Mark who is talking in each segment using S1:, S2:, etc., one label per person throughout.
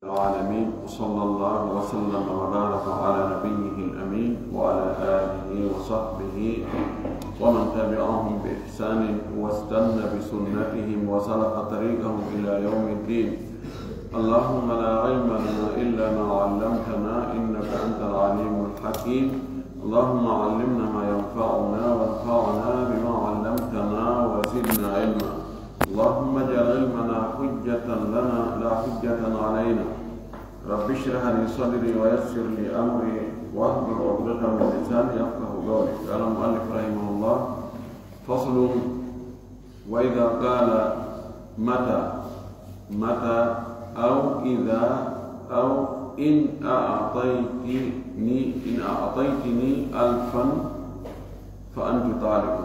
S1: العالمين، وصلى الله وسلم وبارك على نبيه الأمين وعلى آله وصحبه ومن تبعهم بإحسان واستنى بسنتهم وسلك طريقهم إلى يوم الدين. اللهم لا علم لنا إلا ما علمتنا إنك أنت العليم الحكيم. اللهم علمنا ما ينفعنا وانفعنا بما علمتنا وزدنا علما. اللهم اجعل علمنا حجة لنا لا حجة علينا. رب اشرح لي صدري ويسر لي أمري واحلل عقدة من لساني يفقهوا قولي. قال المؤلف رحمه الله: فصل: وإذا قال متى أو إذا أو إن أعطيتني ألفا فأنت طالق،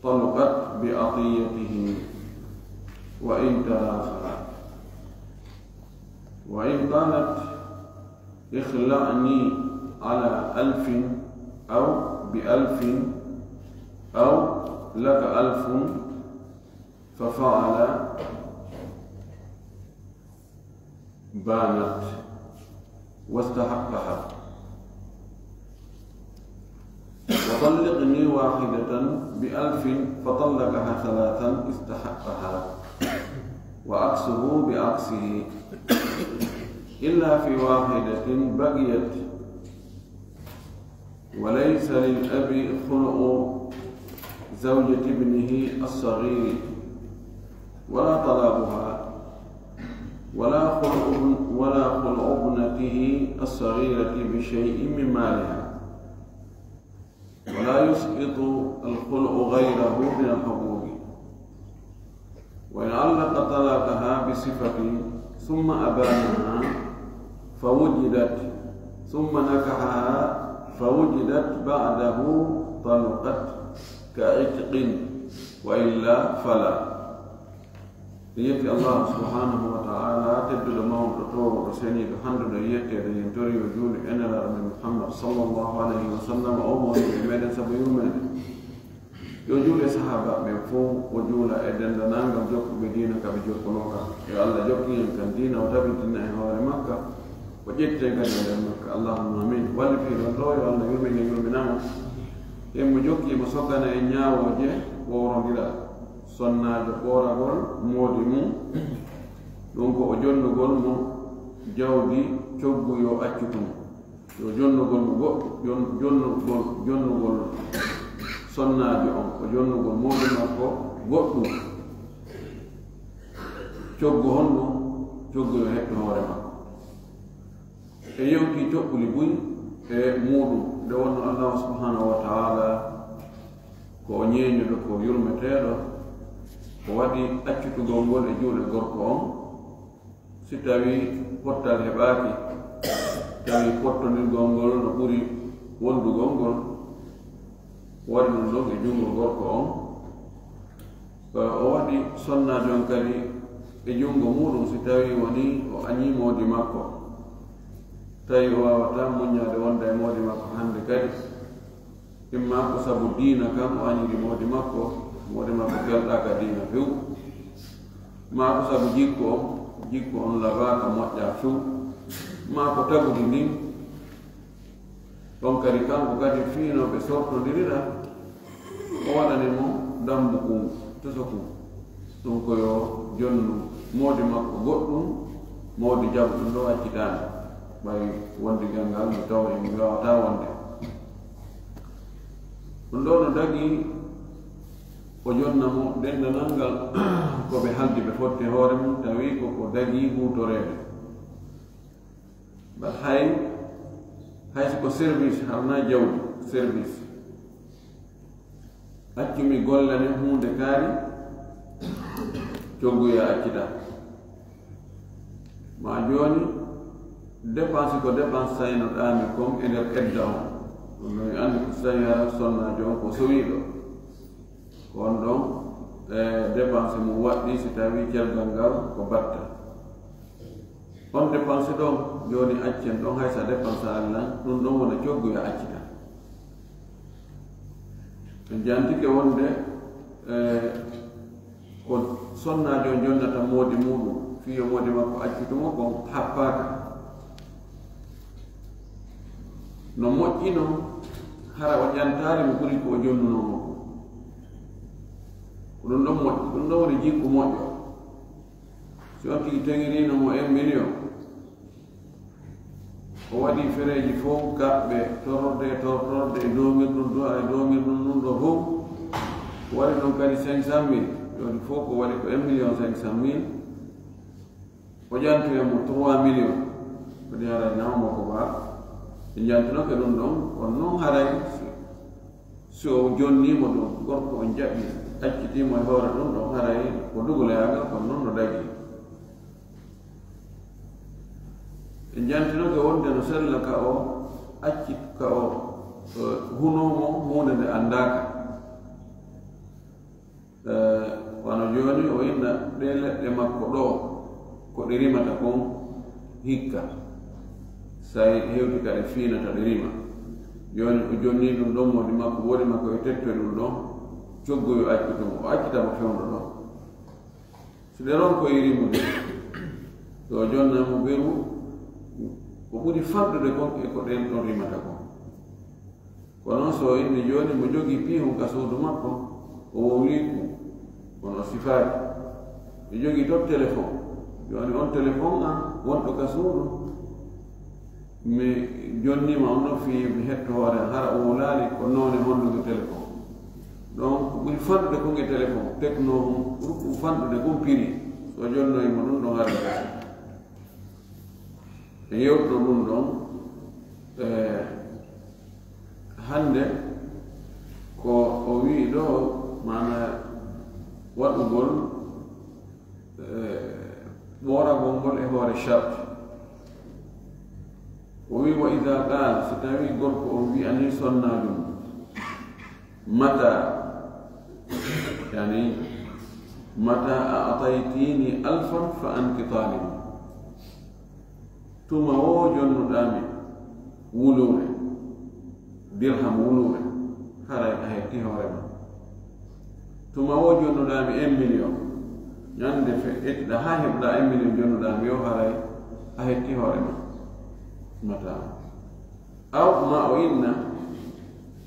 S1: طلقت بعطيته وإن تراخى. وإن قالت اخلعني على 1000 أو ب1000 أو لك 1000 ففعل بانت واستحقها. وطلقني واحدة ب1000 فطلقها 3 استحقها، وعكسه بعكسه، إلا في واحدة بقيت. وليس للأب خلق زوجة ابنه الصغير ولا طلاقها، ولا خلق ابنته الصغيرة بشيء من مالها، ولا يسقط الخلق غيره من الحقوق. وإن علق طلاقها بصفة ثم أبانها فوجدت ثم نكحها فوجدت بعده طلقت كعتق، وإلا فلا. يأتي الله سبحانه وتعالى تبدو الموت وطور وسني بحمد يأتي ينتري وجود أن من محمد صلى الله عليه وسلم أمور بمدى سبيومين يوجد صحابة من فوق وجود أدن لنانغ جوك بدينك بجوك نوكا. يا الله جوكي كان دينا وتبتنا هو مكة وجدت كان مكة. اللهم آمين. والفي الله يا الله يومنا يم جوكي مسكنا إنيا وجه ورغلا sonnajo ɓoragol moodi mum ɗum ko o jonnugol mo jawdi coggu yo accutum yo jonnugol mo jonnugol sonnajo on ko jonnugol moodi makko goɗɗum coggu honɗum coggu yo heɓɓe hoore makko e yewti coɓɓuli buy e muɗum nde wonno allahu subhanahu wa taala ko o ñeeñuɗo ko yurmeteɗo o waɗi accutugol ngol e juuɗe gorko on. Si tawi pottal heɓaaki, tawi pottondirgol ngol no ɓuri wondugol ngol, waɗi ɗum ɗon e junngo gorko on. O waɗi sonnaade on kadi e junngo muɗum si tawi woni o añii moodi makko, tawi o wawata muññaade wonda e moodi makko hannde kadi, imma ko sabu diina kam o añiri moodi makko, moodi makko kelɗaka diina few, ma ko sabu jikko on labaka moƴƴa few, ma ko tagudi ndin ɗon kadi kanko kadi fiinoɓe sortodiriɗa o waɗani mo dambu kum tosokum ɗum koyo jonnu moodi makko goɗɗum moodi jabu ɗum ɗo accitani ɓay wondigal ngal mi tawa emi wawata wonde ɗum ɗo no dagi o jonna mo dendanal ngal ko ɓe haldi ɓe fotte hoore mum tawi koko dagi hutorede. Bat hay siko service harna jawdi service accumi gollane hunde kaari cogguya accita ma joni dépense ko dépense saynoɗami comme e nder edda on ɗum ɗo mi andi ko tawi sonnajo on ko sowiɗo on ɗon dépense mum waɗɗi si tawi celgal ngal ko batta on dépense ɗon joni accen ɗon haysa dépense allah ɗum ɗon wona cogguya accita. En jantike wonde ko sonnajo jonnata moodi muɗum fiyo mode makko accitumo kon happaka no moƴƴino hara o ƴantare mo ɓuri ko o jonnunomo ko ɗum ɗon moƴƴi ɗum ɗon woni jikku moƴƴo si on tigi teŋirinomo 1 million o waɗi fereji fof gaɓɓe torde e domirɗum ɗo e domirɗum ɗum ɗo fof o waɗi ɗon kadi 500 000 joni fof ko waɗi ko 1 million 500 000 o ƴantoyamo 3 million kadi haray nawmo ko ba ɓe ƴantunoke ɗum ɗon on noon haray so jonnimo ɗum gorko on jaɓi accitimo e hoore ɗum ɗon haray ko dugoleyagal kon noon no dagi ɓe ƴantinoke wonde no sella ka o accit ka o hunomo hunde nde andaka wano joni o inna ɗe leɗɗe makko ɗo ko ɗe rimata kon hikka sa hewti ka ɗe fiinata ɗe rima joni o jonni ɗum ɗon modi makko woodi makko e tettoe ɗum ɗon coggoyo accitumo o accitamo fewndo ɗon so ɗe ron koye rimude to jonnamo beru o ɓuri famɗude kon e ko ɗen ɗon rimata kon kono so inni joni mo jogii piihum ka suudu makko o wowliku kono sifaari mi jogii top téléphone joni on téléphone an wonɗo ka suudu mi jonnima on no fi mi hetto hoore hara o wolaali ko noone hondugo téléphone donc ɓuri fanɗude kon e téléphone techno ɓuri fanɗude kon piri so jonnoyimo ɗum ɗon hara gasi e yewtuɗo ɗum ɗon hande ko o wii ɗo mana waɗugol ɓoragol ngol e hoore charte o wi wa ida qal so tawi gorko on wiyani sonnajum mata yani mata a ataytini alfan fa anti talibi tuma wo jonnuɗami wulure dirham wulure haray a hetti hoorema tuma wo jonnuɗami 1 million ñande ettiɗa ha heɓɗa 1 million jonnuɗami yo haray a hetti hoorema mata aw ma o inna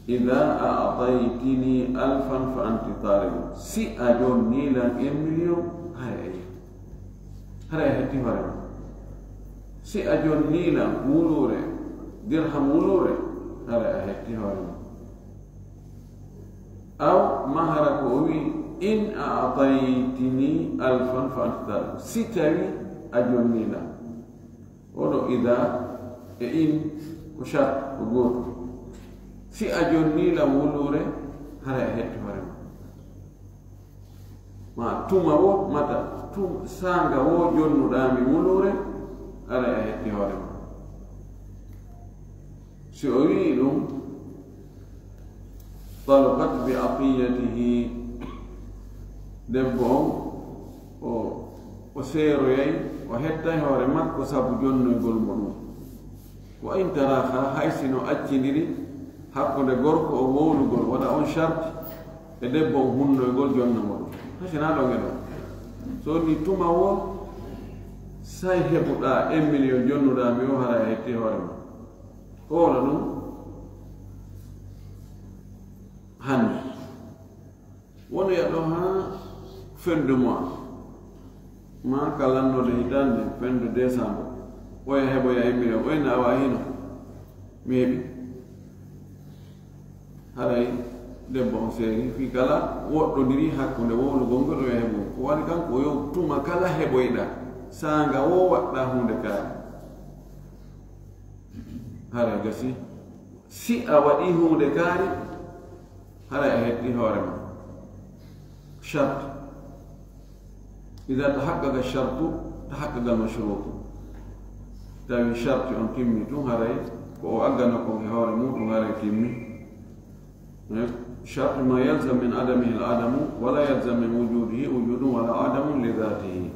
S1: ida a ataytini alfan fa anti talibu si a jonnilan 1 million haray a hetti hoorema si a jonnilan wulure dirham wulure haray a hetti hoorema aw mahara ko o wi in a ataytini alfan fa anti talibu si tawi a jonnilan oɗo ida e in ko charte ko gooto si a jonnilan wulure haray a hetti hoorema ma tuma wo mata sanga wo jonnuɗami wulure haray a hetti hoorema si o wii ɗum talqat bi aqiyatihi debbo on o seeroyay o hettay hoore makko sabu jonnoygol mo ɗum wa in taraha hay sino accidiri hakkude gorko o wowlugol waɗa on charte e debbo on hunnoygol jonnamo ɗum hasina ɗo ngeɗo so ni tuma wo say heɓuɗa 1 million jonnuɗami o hara hetti hoore ma hoola ɗum hande wonoya ɗo ha fin de mois ma ka lannode hitande fin de décembre oya heɓoya 1 million oyna awa hino mi heɓi haray debbo on seeri fi kala woɗɗodiri hakkude wowlugol ngol oya heɓo ko waɗi kanko o yo tuma kala heɓoyɗa sanga wo waɗɗa hunde kaari haray gasi si a waɗi hunde kaari haray a hetti hoorema charte ida tahaqqaqa chartu tahaqqaqa almashrutu tawi charte on timmi tun haray ko o aggana kon e hoore muɗum haray timmi charte ma yalzam min adamihi l adamu wala yalzam min wujudihi wujudum wala adamu li dhatihi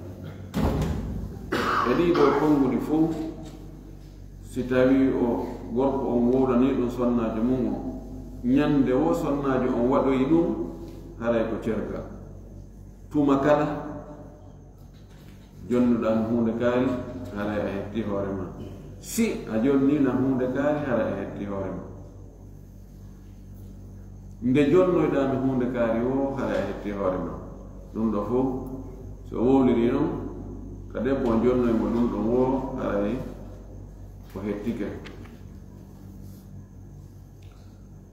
S1: e ɗiɗo konngudi fof si tawi o gorko on wowlani ɗum sonnajo mum o ñande wo sonnajo on waɗoyi ɗum haray ko cerga tuma kala jonnuɗan hunde kaari haray a hetti hoore ma si a jonnina hunde kaari haray a hetti hoore ma nde jonnoyɗami hunde kaari o haray a hetti hoore ma ɗum ɗo fof so wowliri noon ka debbo o jonnoymo ɗum ɗon wo haray ko hettike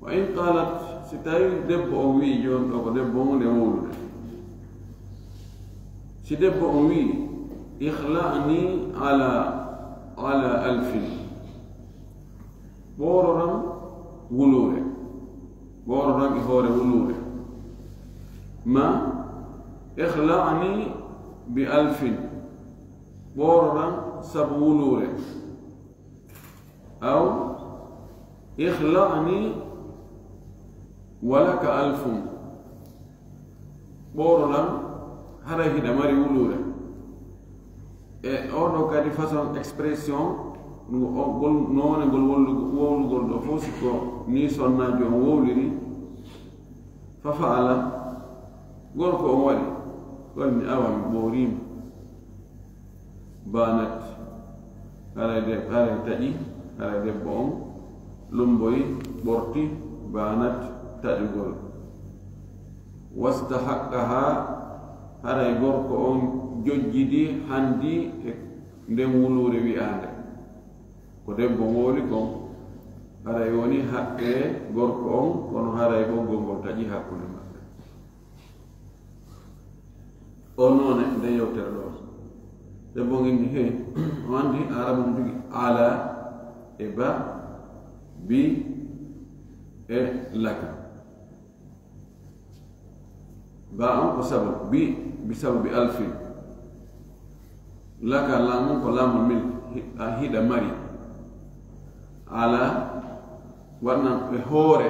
S1: wa in qalat si tawi debbo on wii jon ɗo ko debbo hunde wowlude si debbo on wii ikhla'ni ala alfin ɓoororan wulure ɓoororan e hoore wulure ma ikhla'ni bi alfin ɓoororan sabu wulure aw ikhla'ni walaka alfun ɓoororan hara hiɗa mari wulure e oɗo kadi façon expression gol noone ngol wowlugol ɗo fof siko ni sonnajo on wowliri fa faala gorko on waɗi golmi awa mi ɓoorima banat haray taƴi haray debbo on lumboyi ɓorti banat taƴugol wastahaqqaha haray gorko on jojjidi handi e nden wulure wi'ande ko debbo wowli kon haray woni haqqe gorko on kono haray ɓoggol ngol taƴi hakkunde maɓɓe o noone nde yewtere ɗo debbo ngindi he o andi arabu mo jogi ala e ba bi e laka ba on ko sababu bi sababu alfin laka laamum ko laamu mil a hiɗa mari ala waɗnan e hoore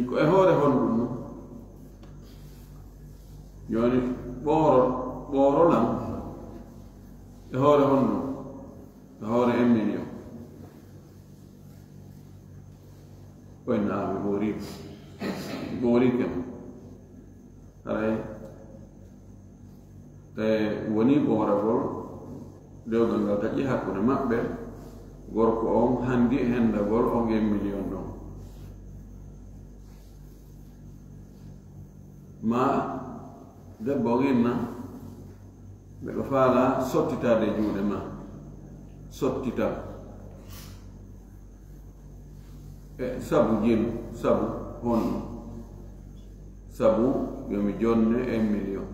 S1: ko e hoore honɗum no joni ɓooro lam e hoore honɗum e hoore 1 million koyna mi ɓoorikema haray woni ɓooragol dewgal ngal taƴi hakkude maɓɓe gorko on handi e hendagol on 1 million ɗon ma debbo on inna ɓeɗo faala sottitade e juuɗe ma sottita e sabu jinu sabu honno sabu yomi jonne 1 million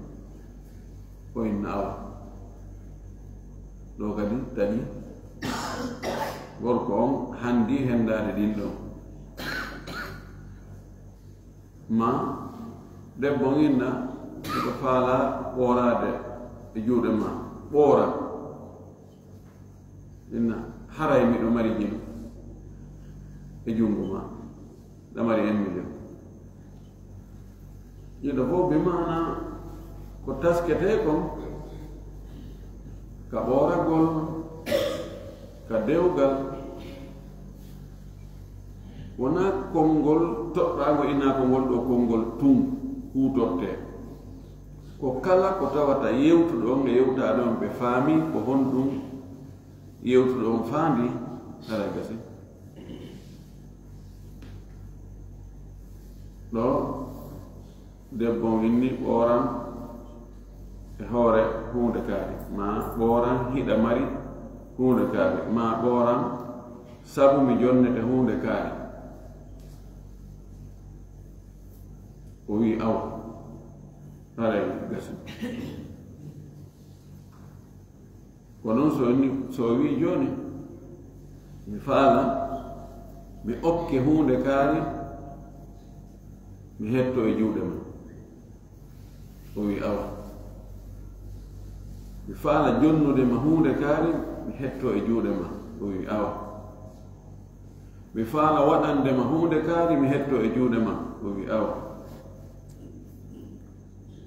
S1: ko inna awa ɗo kadi taƴi gorko on handi hendade ɗin ɗon ma debbo on inna ko faala ɓoorade e juuɗe ma ɓoora inna haray miɗo mari jinu e jungo ma ɗa mari 1 million yiɗo fof bi mana ko taskete kon ka ɓooragol ka dewgal wona konngol toɗɗago ina ko ngol ɗo konngol tun huutorte ko kala ko tawata yewtuɗo on e yewtaɗo on ɓe faami ko honɗum yewtuɗo on faandi ara gasi ɗo debbo winni ɓooran e hoore hunde kaari ma ɓooran hiɗa mari hunde kaari ma ɓooran sabu mi jonnete hunde kaari o wi awa haray gasi ko noon so wi joni mi faala mi okke hunde kaari mi hetto e juuɗe ma o wi awa mi faala jonnude ma hunde kaari mi hetto e juuɗe ma o wi awa mi faala waɗande ma hunde kaari mi hetto e juuɗe ma o wi awa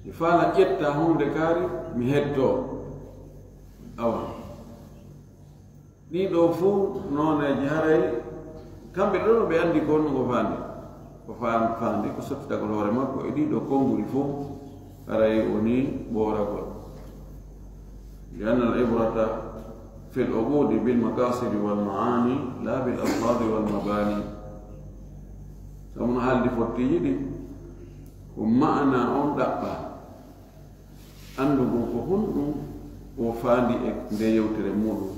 S1: mi faala ƴetta hunde kaari mi hetto awa ɗiɗo fuu nooneji haray kamɓe ɗo no ɓe anndi ko no ngo faandi ko faandi ko sottitagol hoore makko e ɗiɗo konnguli fof haray woni ɓooragol لأن العبرة في العقود بالمقاصد والمعاني لا بالألفاظ والمباني. فمن حال دي فتيجي ومعنى أن دقا أنه كهون وفاندي دي يوتر مولو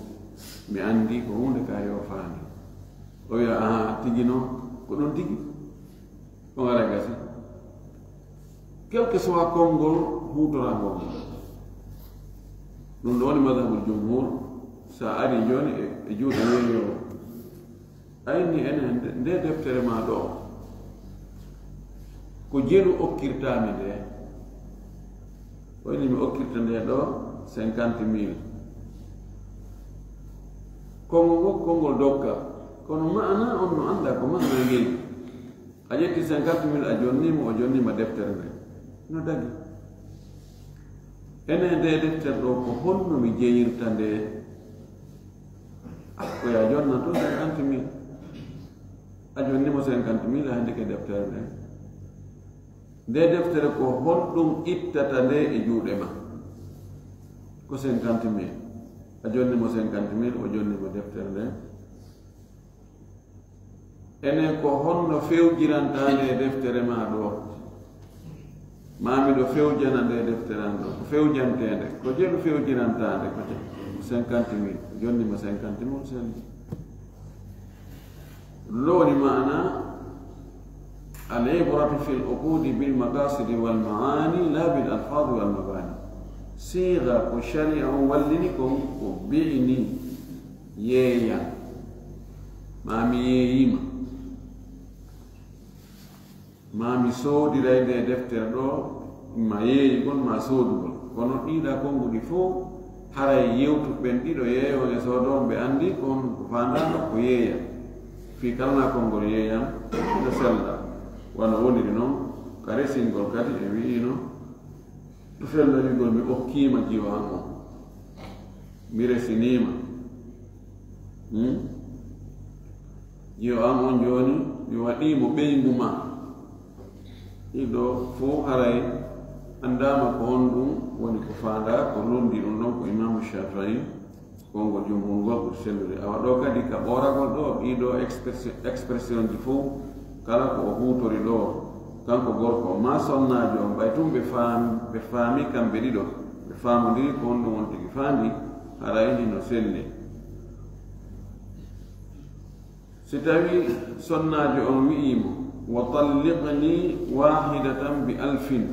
S1: mi andi ko hunde ka yo faani o ya tigi no ko don tigi ko ngara gasi quel que soit kongol hutora ngol non do ni madhabul jumhur sa ari joni e juude yo ayni enen de deftere ma do ko jelu okkirtami de woni mi okkirta nde do 50,000 kongol dokka kono maana on no anda ko maana ngel a ƴetti 50,000 a jonnima deftere nde no dagi ene nde deftere ɗo ko honno mi jeyirta nde ko ya jonna to 50,000 a jonnimo 50,000 hande ke deftere nde nde deftere ko honɗum ittata nde e juuɗe ma ko 50,000 a jonnimo 50,000 o jonnimo deftere nde ene ko honno fewjiranta nde deftere ma ɗo mami ɗo fewjana nde deftere an ɗo ko fewjantede ko jelu fewjirantande ko 50,000 o jonnimo 50,000 selli lowni mana العبرة في العقود بالمقاصد والمعاني لا بالألفاظ والمباني صيغة وشريعة ولنكم وبعني يايا مامي ييما مامي سودي رايدة دفتر دو ما ييغون ما سودو kono ɗiɗa konguɗi fof haray yewtu ɓen ɗiɗo yeeyo e sodon ɓe andi kon ko fandano ko yeeya fi kalana kongol yeeyam ɗo sella wano woniri noon ka resingol kadi e wiino ɗo fellawigol mi okkima jiwan o mi resinima jiwan on joni mi waɗimo ɓeygu ma ɗiɗo fof haray andama ko on ɗum woni ko fanda ko londi ɗum ɗon ko imamu Shafii kongo jumhurgol ko sellude awa ɗo kadi ka ɓoragol ɗo ɗiɗo expression ji fof kala ko o hutori ɗo kanko gorko ma sonnajo on ɓay tum ɓe faami kamɓe ɗiɗo ɓe famodiri ko on ɗum on tigi faandi harayni no selli si tawi sonnajo on wi'imo wa talliqni wahidatan bi alfin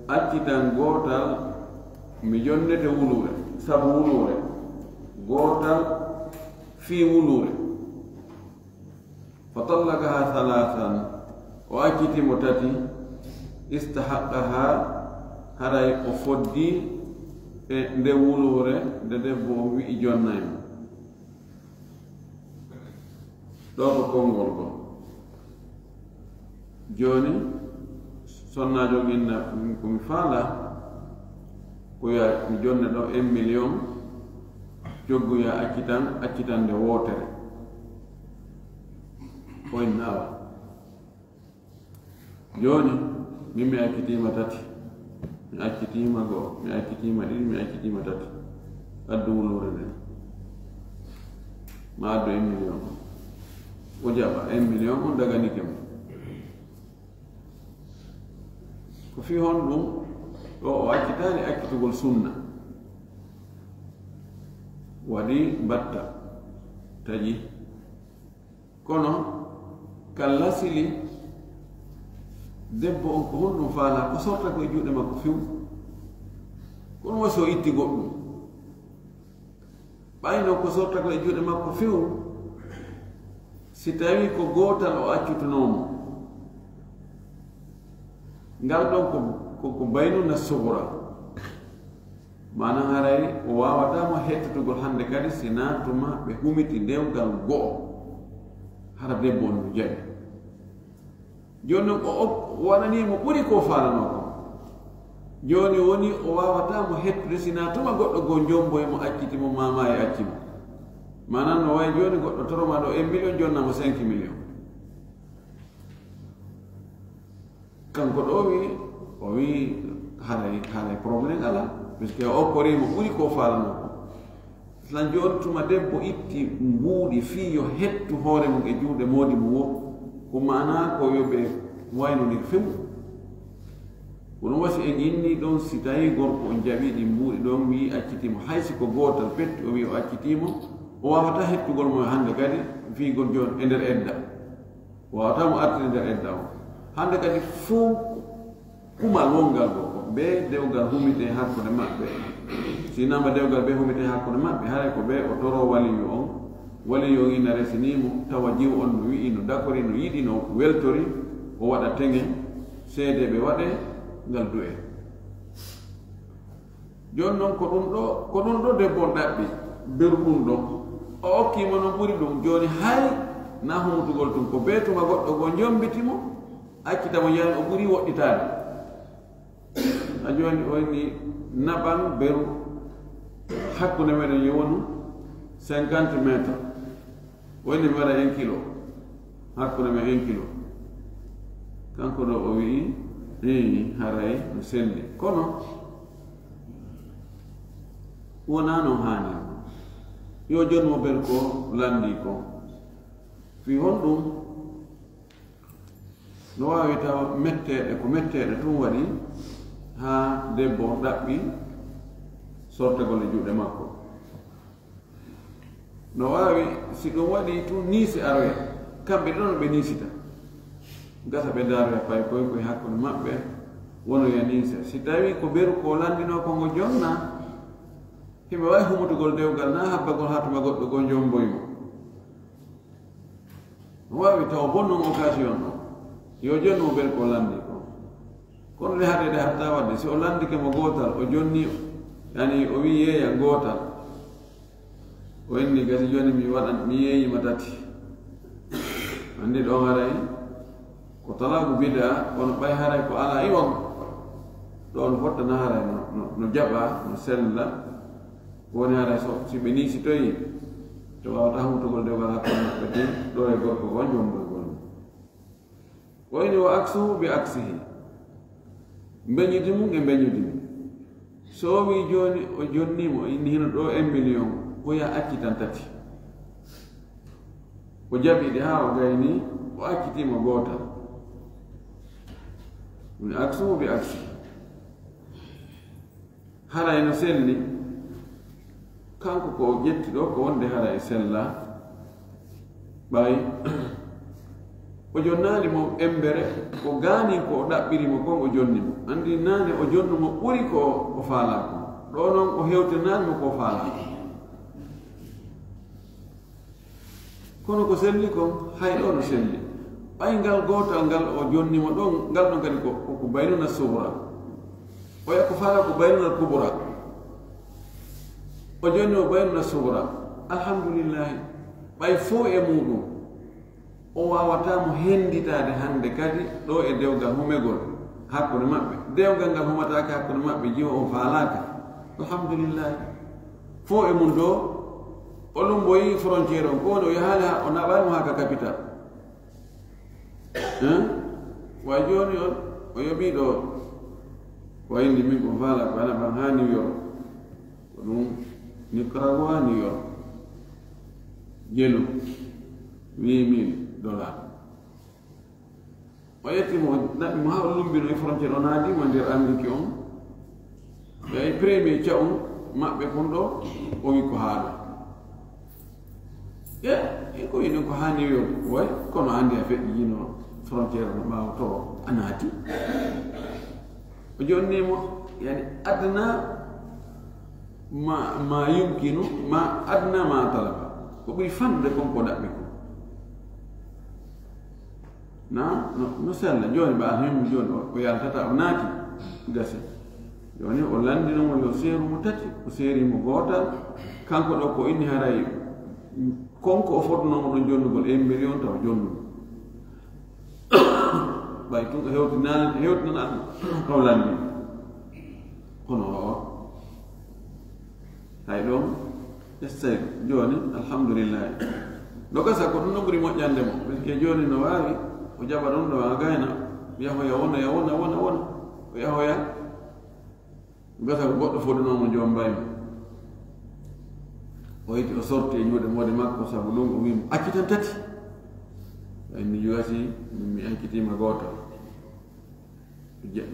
S1: accitan gootal mi jonnete wulure sabu wulure gootal fii wulure fa tallaqaha thalathan o accitimo tati istahaqqaha haray o foddi e nde wulure nde debbo o wi'i jonnaymo ɗo ko konngol ko joni sonnajo inna komi faala ko ya mi jonne ɗo 1 million joggoya accitan nde wootere koye nawa joni min mi accitima tati mi accitima goo mi accitima ɗiɗi mi accitima tati addu wulure nde ma addu 1 million o jaɓa 1 million on daganike mo ko fi hon ɗum ɗo o accitani accitugol sunna waɗi batta taƴi kono kala sili debbo on ko honɗum faala ko sorta ko e juuɗe makko few kono waso itti goɗɗum ɓayno ko sorta ko e juuɗe makko few si tawi ko gootal o accutunomo ngal ɗon ko baynuna suhra manan haray o wawatamo hettutugol hande kadi si natuma ɓe humiti ndewgal go'o hara debbo on no jaɓi joni o waɗanimo ɓuri ko falano ko joni woni o wawatamo hettude si natuma goɗɗo go jomboyemo accitimo mama e accimo manan no way joni goɗɗo toroma ɗo 1 million jonnamo 5 million kanko ɗo o wi haray probléme ala puisque o korimo ɓuri ko falano ko tan joni tuma debbo itti mbuuɗi fii yo hettu hoore mum e juuɗe moodi mum wo ko mana ko yoɓe waynodir fewu ko ɗum wasi en inni ɗon si tawi gorko on jaɓi ɗi mbuuɗi ɗon wi accitimo haysi ko gootal petti o wi o accitimo o wawata hettugol mo hannde kadi fiigol joni e nder edda o wawata mo artide nder edda o hannde kadi fuu kumal wongal go ko ɓe dewgal humite hakkude maɓɓe sinama dewgal ɓe humite hakkude maɓɓe haray ko ɓe o toro waliyu on waliyu on ina resinimo tawa jiw on no wi'i no dakori no yiɗi no weltori o waɗa teŋe seede ɓe waɗe ngal du'e joni noon ko ɗum ɗo debbo on ɗaɓɓi berɗum ɗon o okkima no ɓuri ɗum joni hay na humutugol tum ko ɓe tuma goɗɗo go jombitimo accitamo yani o ɓuri woɗɗitade a joni o ni naɓan beru hakkude meɗen yo wonu 50 métre woni mi waɗa 1 kilo hakkude men 1 kilo kanko ɗo o wii haray no selli kono wona noon haani yo joni mo bel ko landi ko fi honɗum no wawi taw metteɗe ko metteɗe tun waɗi ha debbo ɗaɓɓi sortagol e juuɗe makko no wawi si ɗum waɗi tun niisi aroya kamɓe ɗon ɓe niisita gasa ɓe daroya pay koye hakkude maɓɓe wono ya niisa si tawi ko beru ko landino kongo jonna himɓe wawi humutugol dewgal na habbagol ha tuma goɗɗo go jomboymo no wawi taw bonnon occasion ɗo yo jonni mo beru ko landi ko kono de haɗede hatta wadde si o landike mo gootal o jonni yani o wi yeeya gootal o inni gasi joni mi yeeyima tati andi ɗon haray ko talagu bida kono ɓay haray ko ala iwon ɗon fottana haray no jaɓa no sella woni haray si ɓe niisitoyi to wawata humtugol dewgal hakkude maɓɓe ti ɗo e gorko gon jomboygol wayni o aksuhu bi aksihi mbeñudi mum e mbeñudi mum so wi joni o jonnimo inni hino ɗo 1 million koya accitan tati o jaɓiɗe ha o gayni o accitimo gootal mi aksuhu bi aksi haray no selli kanko ko ƴetti ɗo ko wonde haray sella ɓay o jonnali mo embere ko gaani ko o ɗaɓɓirimo kon o jonnimo andi nane o jonnumo ɓuri ko o faalako ɗo noon o hewtinanimo ko faalako kono ko selli kon hay ɗo no selli ɓay ngal gootal ngal o jonnimo ɗon ngal ɗon kadi ko baynuna subra o yakko faala ko baynuna kubra o jonni o baynuna subra alhamdulillahi ɓay fo e muɗum o wawatamo henditade hande kadi ɗo e dewgal humegol hakkude maɓɓe dewgal ngal humatake hakkude maɓɓe jiwa o faalaka alhamdulillahi fo e mum do o lumboyi frontiére on ko woni o yahaali o naɓanimo haka capital way joni on o yoɓiɗo ko indi min ko faala ko anaɓan ha New York ko ɗum Nicaragua New York jelu $8,000 o yettimo naɓimo ha o lumbino e frontiére o naadimo nder Amérique on ɓe premier cawum maɓɓe kon ɗo o wi ko haala ko wini ko ha New York way kono andi a feƴƴi jino frontiére no ɓaawa to a naati o jonnimo yani adna ma yumkinu ma adna ma talaba ko ɓuri famde konko ɗaɓɓi ko no sella joni ɓa alhemmi joni o yaltata o naati gasi joni o landinomo yo seerumo tati o seerimo gootal kanko ɗo ko inni haray konko o fotnomo ɗon jonnugol 1 million taw jonnugo ɓay tun ko hewtinanan o landi kono o hay ɗon essay joni alhamdulillahi ɗo gasa ko ɗum no ɓuri moƴƴande mo parce que joni no wawi o jaɓa ɗum ɗo a gayna yahoya wona o yahoya gata ko goɗɗo fodunomo joom mbaymo o yiiti o sorti e ñuuɗe moode makko sabu ɗum o wimo accitan tati mi jogati mi accitima gootal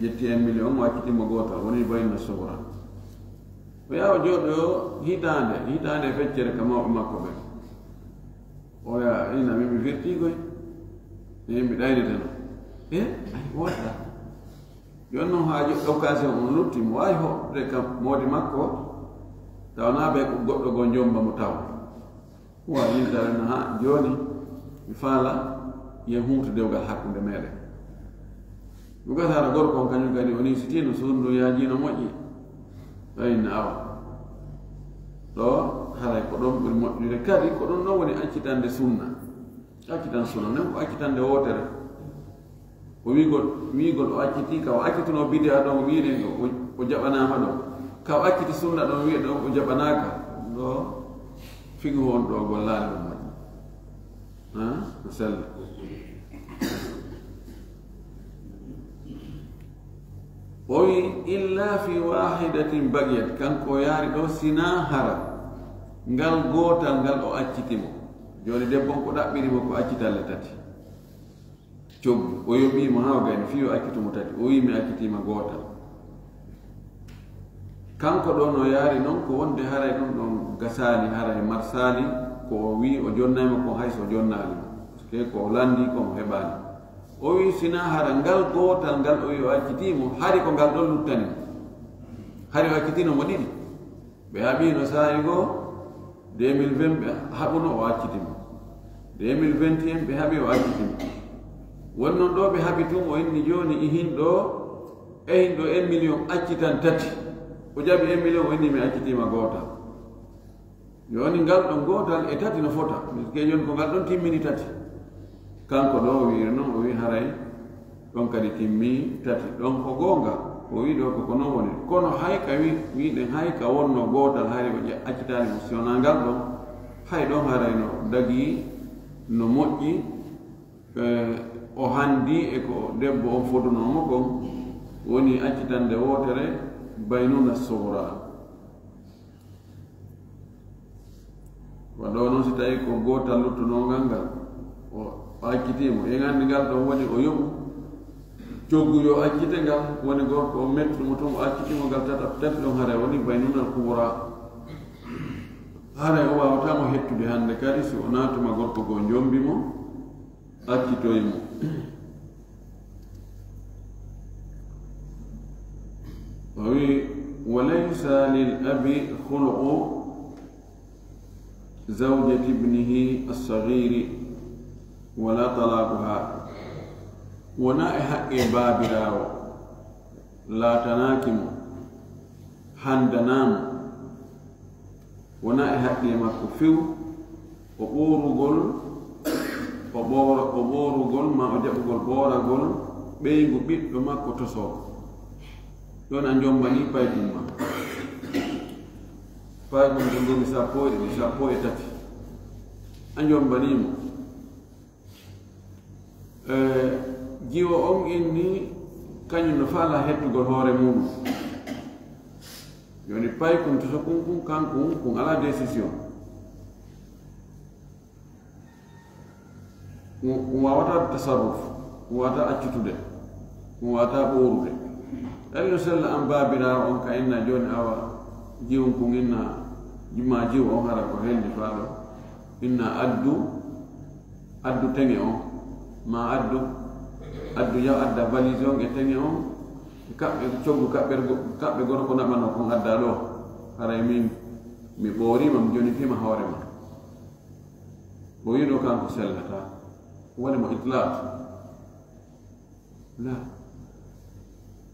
S1: ƴetti 1 million o accitima gootal woni bayno sobra o yaha jooɗo hitaande feccere ka mawɓe makko ɓe o yaa ina mi firtii koy mi ɗayniteno ay woɗɗa joni noon haa occasion on lutti mo waawi hoɓde kam moodi makko tawnaa ɓe ko goɗɗo goo jomba mo taw wa yintareno ha jooni mi faala yen humto dewgal hakkunde meɗen mi gataara gorko on kañum kadi woni so tino suundu yaajino moƴƴi ɓayni awa ɗo haray ko ɗon ɓuri moƴƴude kadi ko ɗum ɗon woni accitande sunna accitan sunna nen ko accitande wootere o wiigol o acciti ka o accitino bidea ɗon wiide o jaɓanama ɗon ka o acciti sunna ɗon wiye ɗon o jaɓanaka ɗo figu won ɗo gollaade ɗum moƴƴi no sella o wi illa fi wahidatin bagiyat kanko yaari ɗo sina hara ngal gootal ngal o accitimo joni debbon ko ɗaɓɓirimo ko accitalle tati coggu o yoɓimo ha o gayni fi o accitumo tati o wi mi accitima gootal kanko ɗo no yaari noon ko wonde haray ɗum ɗon gasali haray marsali ko o wi o jonnaymo ko hayso o jonnalimo par ce que ko o landi komo heɓani o wi sina hara ngal gootal ngal o wi o accitimo hari ko ngal ɗon luttani hari o accitinomo ɗiɗi ɓe haɓino saayi goo 2020 ɓe haɓuno o accitimo 2021 ɓe haɓi o accitimo woni noon ɗo ɓe haɓi tun o inni joni ihin ɗo 1 million accitan tati o jaɓi 1 million o inni mi accitima gootal joni ngal ɗon gootal e tati no fota miske joni ko ngal ɗon timmini tati kanko ɗo o wiiri noon o wi haray ɗon kadi timmi tati ɗon ko goonga o wi ɗo koko noon woni kono hayka wiɗen hayka wonno gootal hari o accitani mo siwona ngal ɗon hay ɗon haray no dagi no moƴƴi o handi e ko debbo on fodunomo kon woni accitande wootere baynuna sohra wa ɗo noon si tawi ko gootal luttunongal ngal o accitimo e gandi ngal ɗon woni o yoɓu coggu yo accite ngal woni gorko o mettumo toon o accitimo ngal tati ɗon haray woni baynunal kubra haray o wawatamo hettude hande kadi si o natuma gorko goo jombimo accitoymo o wi walaysa lil abi khulqu zawjati ibnihi as-saghiri wala talaquha wona e haqqe baabirawo laatanakimo handanamo wona e haqqe makko few o ɓoorugol ma o jaɓugol ɓooragol ɓeygu ɓiɗɗo makko tosoo ɗon a jombani payɗum ma payɗum to ngoni 13 a jombanimo jiwo on inni kañum no faala hettugol hoore muɗum joni pay kum to so kun kankum kun ala décision kun wawata tasarruf kun wawata accitude kun wawata ɓorude ɗari no sella an babirawo on ka inna joni awa jiwum kun inna jima jiw on hara ko heldi faaɗo inna addu teŋe on ma addu yaw adda valise on e teŋe on kaɓɓe coggu kaɓɓe gorko naɓano kon adda ɗo haray mi ɓoorima mi jonitima hoore ma o wiɗo kanko sellata woni mo itlaq la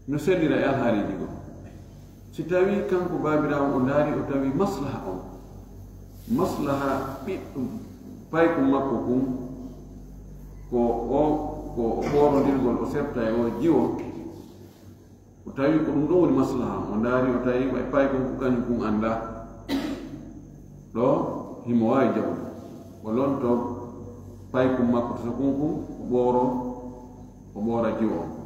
S1: no sellira e alhaaliji go si tawi kanko babirawo o ndaari o tawi maslaha on maslaha ɓiɗɗum paykum makko kum ko ɓoorondirgol o sefta e o jiwo o tawi ko ɗum ɗo woni maslaha o ndaari o tawi e paykum ko kañum kum annda ɗo himo waawi jaɓude o lonto paykum makko to so kunkum o ɓoora jiwo o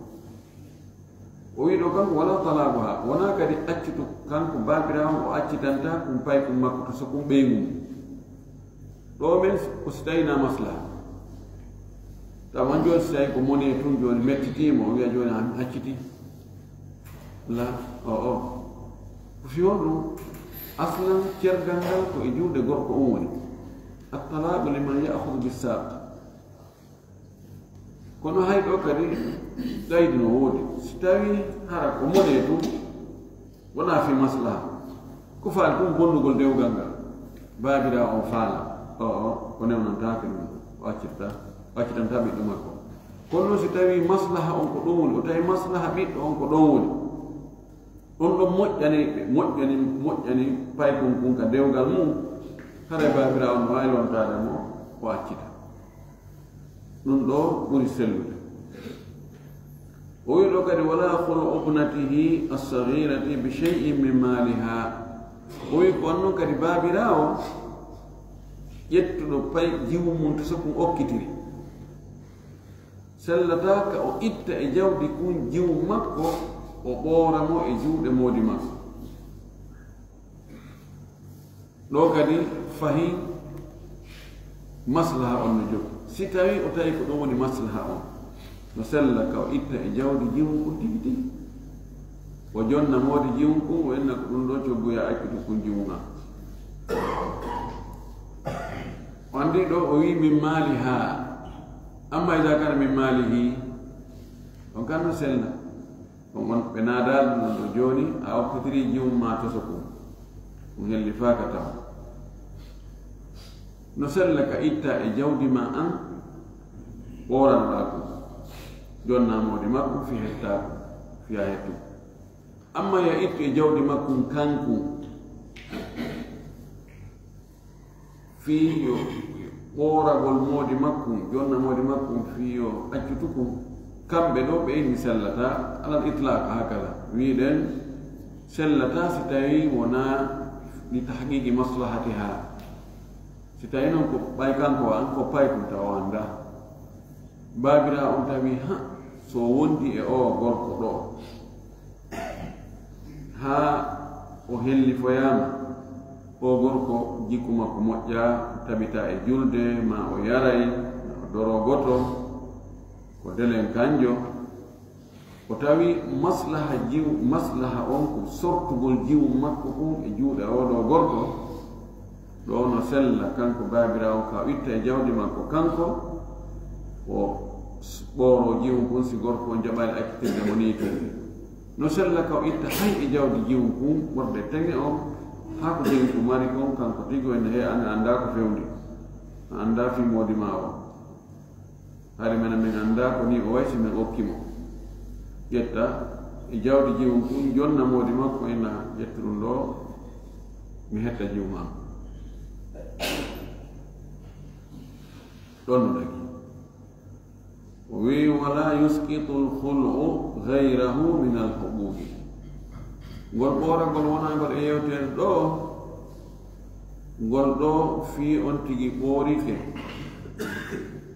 S1: ويدو كان ولا طلبها ونا كدي أكتو كان كبابرا وأكتنتا كمباي كمكتو سكون بيمو دومن كستينا مصلحة طبعا جول ساي كموني تون جول متتيمو ويا جول عم أكتي لا فيونو أصلا كيرغانغال كو إجو دغور كو أموني الطلاق لمن يأخذ بالساق kono hayɗo kadi ɗaydi no woodi si tawi hara ko mone tum wona fi maslaha ko faali ɗum bonnugol dewgal ngal baabira on faala o newnantake ɗum o accitanta ɓiɗɗo makko kono noon si tawi maslaha on ko ɗon woni o tawi maslaha ɓiɗɗo on ko ɗon woni ɗon ɗon moƴƴani paykon kun ka dewgal mum hara baabira on no waylontade mo o accita ɗum ɗo ɓuri sellude o wi ɗo kadi wala khulu ibnatihi as-saghirati bi shay'in min maliha o wi ko annon kadi baabirawo ƴettuɗo pay jiwu mum to sokkum okkitiri sellata ka o itta e jawdi kun jiwu makko o ɓoora mo e juuɗe moodi makko ɗo kadi fahi maslaha on no jogi si tawi o tawi ko ɗum woni maslaha on no sella ka o itta e jawdi jiwum kun tigi tigi o jonna moodi jiwum kun o enna ko ɗum ɗo coggoya accude kun jiwuma o andi ɗo o wi min maaliha amma ida kana min maalihi on kan no sella on ɓe naadal ɗum ɗo joni a okkitiri jiwum ma toso kun ɗum helli faaka taw no sella ka itta e jawdi ma an ɓoranɗa ko jonnamode makko fi hettako fiya hettu amma ya ittu e jawdi makkum kanku fi yo ɓoragol moodi makkum jonnamode makkum fi yo accutukum kamɓe ɗo ɓe mi sellata alal itlaq hakada wiɗen sellata si tawi wona li tahqiqi maslahatiha si tawi noon ko ɓay kanko an ko pay tum tawa anda baabira on tawi ha so wondi e o gorko ɗo ha o hellifoyama o gorko jikku makko moƴƴa tabita e julde ma o yaray o doro goto ko delen kanjo o tawi maslaha on ko sortugol jiwu makko kum e juuɗe oɗo gorko ɗo no sella kanko baabirawo ka itta e jawdi makko kanko o ɓooro jiwu kun si gorko on jaɓali accitirde mo ni tiri no sella ka o itta hay e jawdi jiwu kun worde tenge on haa ko jiwu ko mari kon kanko tigi ene he an anda ko fewndi anda fi moodi ma o hari mena min anda ko ni o waysi min okkimo ƴetta e jawdi jiwu kun jonna moodi makko ena ƴettuɗum ɗo mi hetta jiwu ma ɗon no ɗagi o wi wala yusqitu lkhul'u gayrahu min alhuquqi ngol ɓooragol wonagol e yewtere ɗo ngol ɗo fii on tigi ɓoorike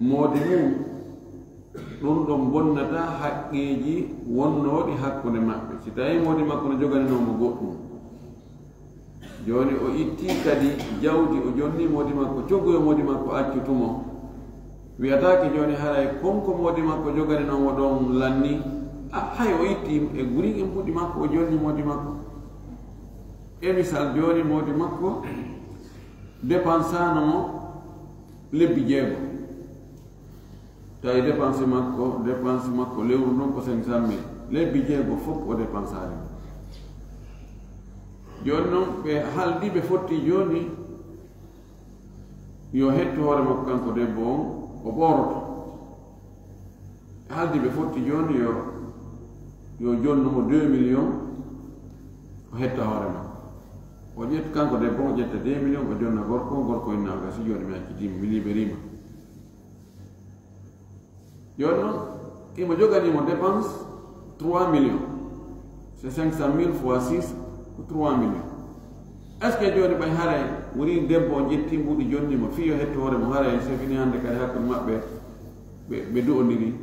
S1: moodi mum ɗum ɗon bonnata haqqeji wonnooɗi hakkunde maɓɓe si tawi moodi makko no joganinomo goɗɗum joni o itti kadi jawdi o jonni moodi makko coggoyo moodi makko accutumo wiyatake joni haray konko moodi makko joganinomo ɗon lanni hay o itti e guri en puɗɗi makko o jonni moodi makko e misal joni moodi makko dépensano mo lebbi jeego tawi dépense makko lewru noon ko 500 000 lebbi jeego fof o dépensari joni noon ɓe haldi ɓe fotti joni yo hettu hoore makko kanko debbo on o ɓooroto haldi ɓe fotti joni yo jonnumo 2 millions o hetta hoore makko o ƴetta kanko debbo o ƴetta 2 millions o jonna gorko innaga si joni mi accitima mi libérima joni noon imo joganimo dépense 3 millions c'est 500 000 fois 6 ko 3 millions est ce que joni ɓay haray woni debbo o ƴetti mbuɗi jonnimo fi yo hetto hoore mo haray so fini hannde kadi hakkude maɓɓe ɓe du'odiri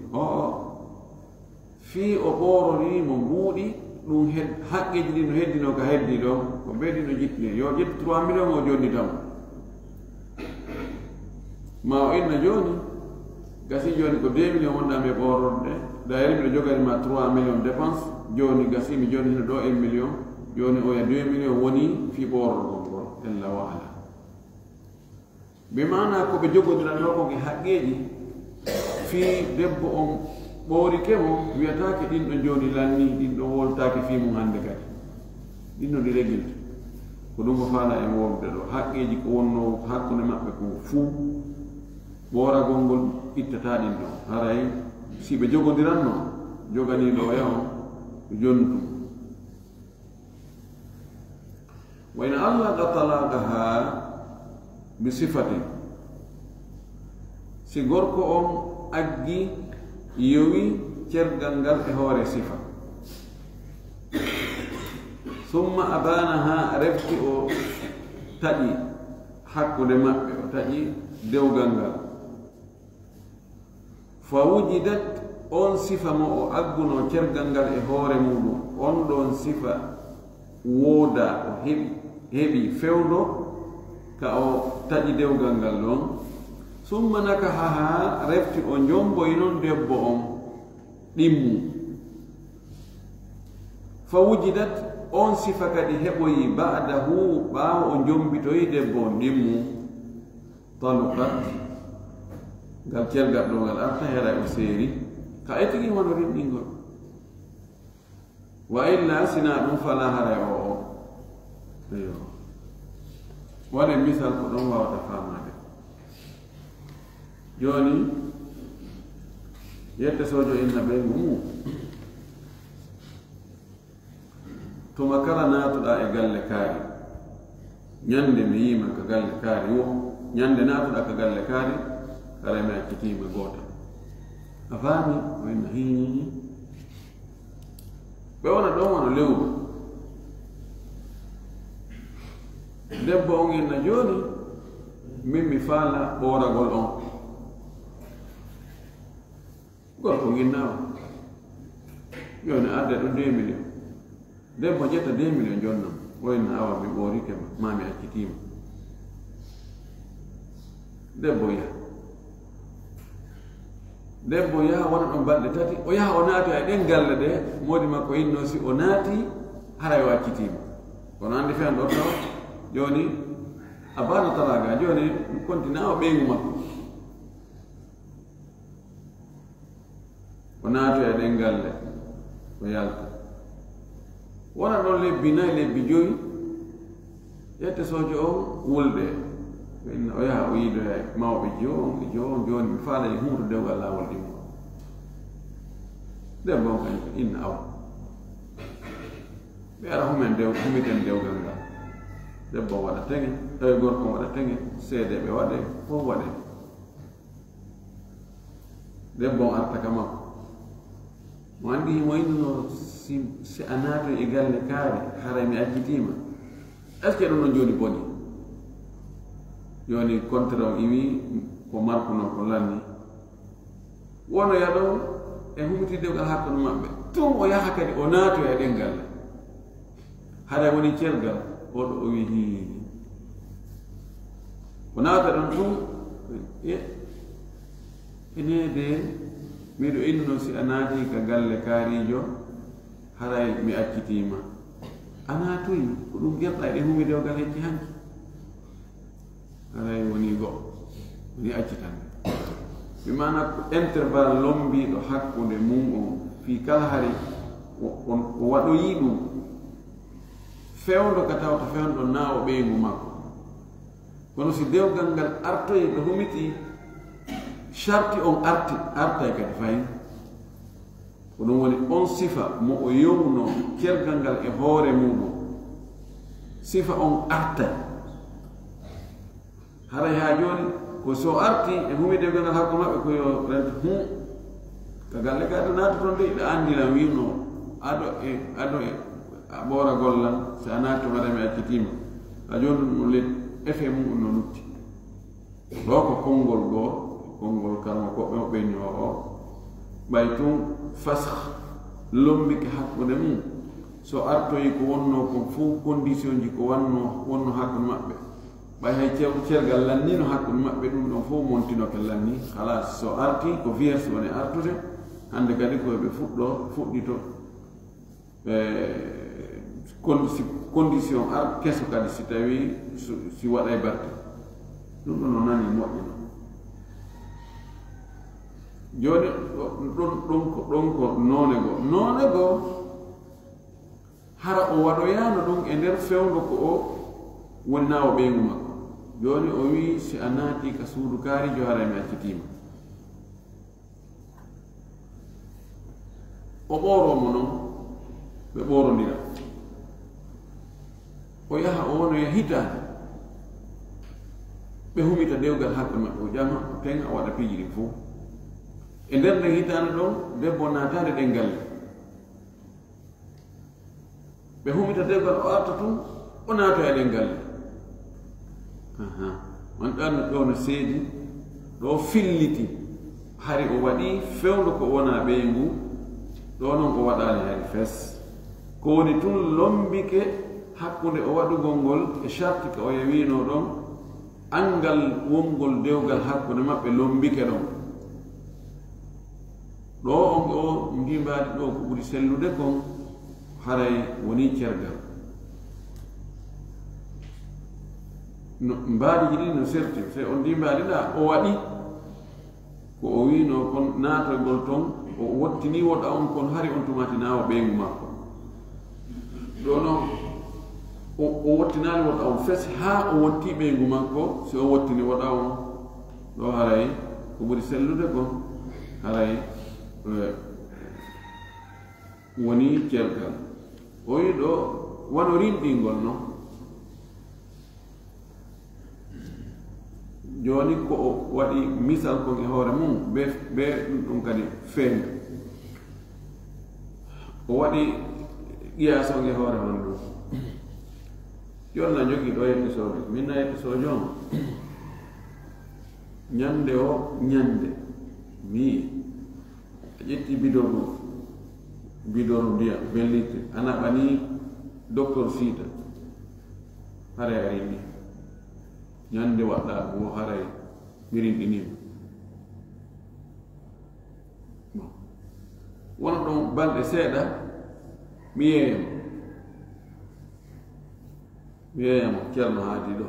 S1: fi o ɓoorori mo mbuuɗi ɗi ɗum haqqeji ɗi no heddino ka heddi ɗo ko ɓeydi no jittine yo ƴettu 3 million o jonni tan ma o inna joni gasi joni ko 2 million wonɗami e ɓororde dayri miɗo joganima 3 million dépense joni gasi mi joni hino ɗo 1 million joni oya 2 million woni fi ɓororgol ngol ella wa ala ɓe mana koɓe jogodiranno ko ke haqqeji fi debbo on ɓoorike mo wiyatake ɗin ɗo joni lanni ɗin ɗo woltake fi mum hande kadi ɗin no ɗi regilta ko ɗum ko faala e wolde ɗo haqqeji ko wonno hakkude maɓɓe ko fuu ɓooragol ngol ittata ɗin ɗo haray si ɓe jogodiranno joganiɗo o yaho jontum wa in allaqa talaqaha bi sifatin si gorko on aggi yowi cergal ngal e hoore sifa summa abanaha refti o taƴi hakkude maɓɓe o taƴi dewgal ngal fa wujidat on sifa mo o agguno cergal ngal e hoore muɗum on ɗon sifa wooda o heɓi fewdo ka o taƴi dewgal ngal ɗon summa nakahaha refti o jomboyi noon debbo on ɗimmu fa wujidat on sifa kadi heɓoyi ba'dahu ɓaawo o jombitoyi debbo on ɗimmu talukat ngal cergal ɗo ngal arta heɗa o seeri ka e tigi wono rimɗingol wa illa sina ɗum fala haray o eyo waɗen misal ko ɗon wawata famade joni yette sojo inna ɓe mumu tuma kala natuɗa e galle kaari ñande mi yima ka galle kaari wo ñande natuɗa ka galle kaari kara mi accitima goota a faami o inna hiñiñi ɓe wona ɗon wono lewru debbo on inna joni min mi faala ɓooragol on gorko ginnawa joni adde ɗo 2 million debbo ƴetta 2 million jonnam o inna awa mi ɓoorike ma mi accitima debbo yaha wona ɗon balɗe tati o yaha o naati e ɗen galle ɗe modi makko inno si o naati haray o accitima kono andi fen ɗo taw joni a bano talaga joni kontina o ɓeygu makko o naati e ɗen galle o yalta wona ɗon lebbi 4 lebbi 5 ƴette sojo o wulɗe o yaha o yiidoya mawɓe joon e joon joni mi faala e humto dewgal laawol ɗimmo debbo on kañum inna awa ɓe ara humiten dewgal ngal debbo on waɗa teŋe tawi gorko on waɗa teŋe seedeɓe waɗe fof waɗe debbo on arta ka makko mo andi mo innuno si a naato e galle kaari haray mi accitima est ce que ɗum ɗon joni boni joni contre o iwi ko markuno ko lanni wono yaɗo e humiti dewgal hakkude maɓɓe tum o yaha kadi o naato e ɗen galle haɗa woni cergal oɗo o wi hi o naata ɗon tum enede miɗo innuno si a naati ka galle kaarijo haray mi accitima a naatoyi ko ɗum gerɗa ɗe humi dewgal hecci hanki haray woni woni accitande mi mana ko intervalle lombiɗo hakkude mum on fi kala hari o waɗoyi ɗum fewdo ka tawta fewdo naawo ɓeygu makko kono si dewgal ngal artoyi ɗo humiti sharti on artay kadi fayin ko ɗum woni on sifa mo o yowno kergal ngal e hoore muɗum sifa on artay haray ha joni ko so arti e humi dewgal ngal hakko maɓɓe koyo renta ka galle gaɗo naata toon de ɗo andilan wimno aɗo e a ɓoora gollal so a naati waɗa mi accitima a joni ɗum le effet mum no lutti ɗo ko konngol karmo koɓɓe o ɓeño o ɓay tun fasah lombike hakkunde mum so artoyi ko wonno ko fof condition ji ko wonno hakkunde maɓɓe ɓay hay cergal lannino hakkunde maɓɓe ɗum ɗon fof montinoke lanni halas so arti ko vierge woni artude hande kadi koɓe fuɗɗito condition keso kadi si tawi si waɗay barte ɗum ɗo no nani moƴƴino joni ɗon ko noone goo hara o waɗoyano ɗum e nder fewndo ko o woni nawo ɓeygu makko joni o wi si a naati ka suudu kaarijo hara mi accitima o ɓooromo noon ɓe ɓoorodira o yaha o wonoya hitaade ɓe humita dewgal hakkude maɓɓe o ƴama ten a waɗa piiji ɗin fof e nder nden hitaande ɗon debbo naataade ɗen galle ɓe humita dewgal o arta tun o naatoya ɗen galle on ɗanno ɗo no seedi ɗo filliti hari o waɗi fewndo ko wona ɓeyngu ɗo noon o waɗaali hari fes ko woni tun lombike hakkunde o waɗugol ngol e charte ko o yewino ɗon angal wongol dewgal hakkunde maɓɓe lombike ɗon ɗo on o mbimbaɗi ɗo ko ɓuri sellude kon haray woni cergal no mbaɗiji ɗi no serti se on ndimbaɗiɗa o waɗi ko o wino kon naatagol toon o wottini woɗa on kon hari on tumati nawa ɓeygu makko ɗo noon o wottinani woɗa on fes ha o wotti ɓeygu makko si o wottini woɗa on ɗo haray ko ɓuri sellude kon haray woni cergal o wi ɗo wano rimɗingol noon joni ko o waɗi misal kon e hoore mum be ɗum kadi feeña o waɗi qiyas on e hoore mon ɗum jonna jogii ɗo episode minna episode on ñande o ñande mi a ƴetti bidoru ndiyam 20 litre a naɓani docteur Sita hare ari ni ñande waɗɗa wo haray mirinɗinima wona ɗon balɗe seeɗa mi yeeyamo ceerno haadi ɗo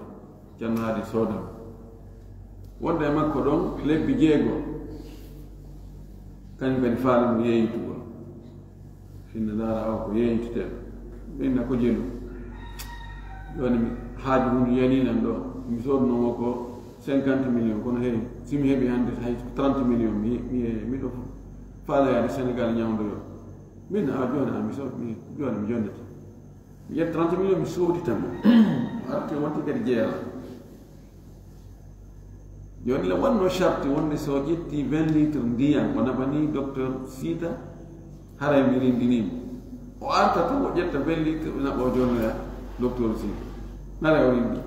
S1: ceerno haadi soodam wonde e makko ɗon lebbi 6 kañum kadi faalamo yeeyitugol finne ndaara o ko yeeyituteɗo minna ko jelu joni haaju hunde yaninan ɗo mi sodnomo ko 50 millions kono heewi simi heeɓi hannde hay 30 millions miɗo faaloyaade Sénégal ñawdoyo min a joni joni mi jonnete mi ƴetti 30 millions mi sooditamo arti wonti kadi jeera joni le wanno charte wonde so ƴetti 20 litre ndiyam o naɓani docteur Sita haray mi rindinimo o arta to o ƴetta 20 litre o naɓa o jonnoya docteur Sita nara o rindi